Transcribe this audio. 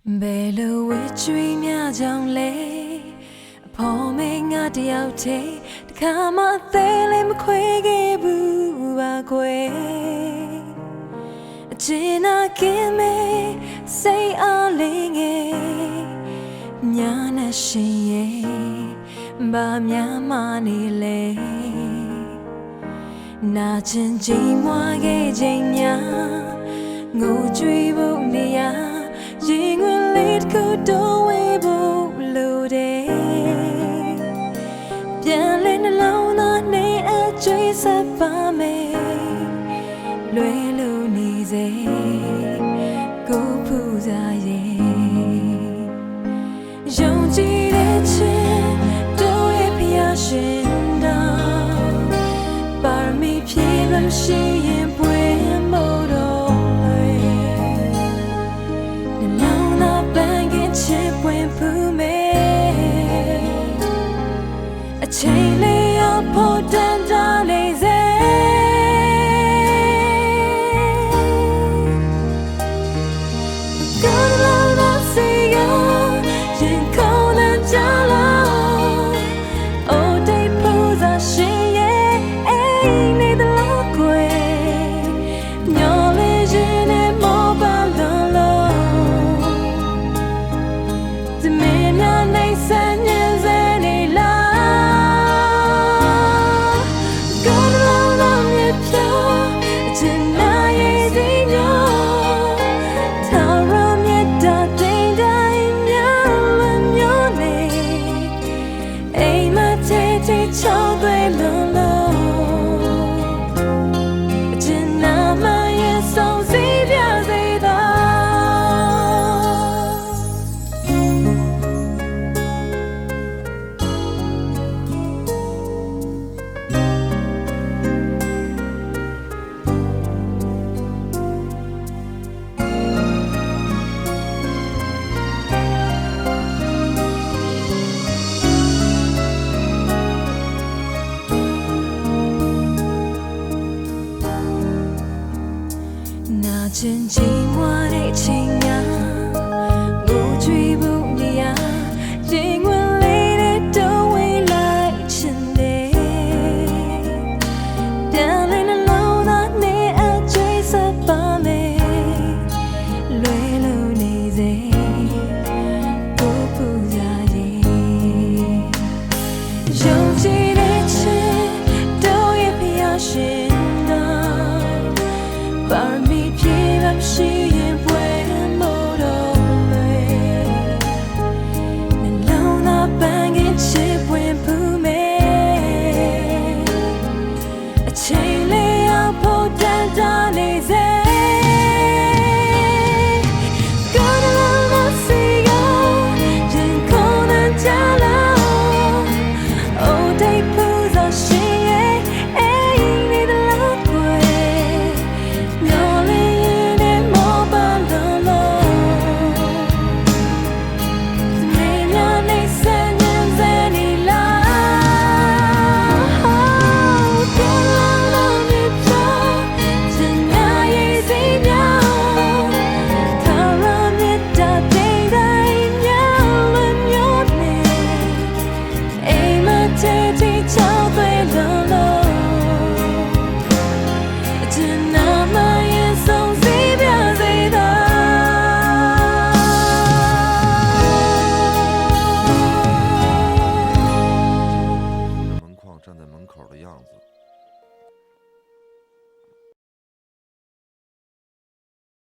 ဘယ်လိုဝေးချွေးများကြောင့်လဲအဖော်မေငါတယောက်တည်းတခါမှသေးလေးမခွေခဲ့ဘူးပါကွယ်အချင်နာကင်းမေစိတ်အားလေးငယ်ညာနဲ့ရှင်ရဲ့ဘာများမနေလဲနာချင်ကြည်မွားခဲ့ခြင်းများငိုကြွေးဖို့နေရရင်ဝင်လေးတစ်ခုတိုးဝေးဖို့လိုတယ်ပြန်လဲနှလုံးသားနဲ့အကျွေးဆက်ပါမယ်လွယ်လို့နေစေကိုဖူးစားရဲ့ယုံကြည်တဲ့ချင်းတို့ရဲ့ဖျားရှင်တော်ပါရမီဖြည့်လို့ရှိရင်ပွင့်မို့တော့ချစ်ပွင့်ဖူးမေအချိန်လေးရောက်ဖို့တန်တားလေးစေကောင်းလာလာစီကရင်ကောင်းတဲ့ကြလားအိုတိတ်ပူစာရှင်ရဲ့အိမ်နေတလားကွယ်ညော်လေးခြင်းနဲ့မောပါလုံးနေစညင်စနေလာကောင်းလာလာမြတ်ပြအချင်နာရဲ့စီညောထာရမြတ်တာတင်တိုင်းများလွန်မျောနေအိမ်မချေချေချောသွေးလုံးလုံးအချင်နာမရဲ့ဆုံးစီပြစေတာချင်ချင်မွားတဲ့ချိန်များငိုကြွေးဖို့နေရရင်ဝင်လေးတဲ့တိုးဝေးလိုက်ချင်တယ်ပြန်လဲနှလုံးသားနဲ့အကျွေးဆက်ပါမယ်လွယ်လို့နေစေကိုပူစားရဲ့ယုံကြည်တဲ့ချင်းတို့ရဲ့ဖျားရှင်တော်ပါရမီရှိရင်ပွင့်မို့တော့လေနှလုံးသားပန်းကချစ်ပွင့်ဖူးမေအချိန်လေးရောက်ဖို့တန်တားနေစေကောင်းလာလာစီကရင်ခုန်တဲ့ကြလားအိုတိတ်ဖူးစားရှင်ရဲ့အိမ်နေတလားကွယ်မျောလေး站在门口的样子。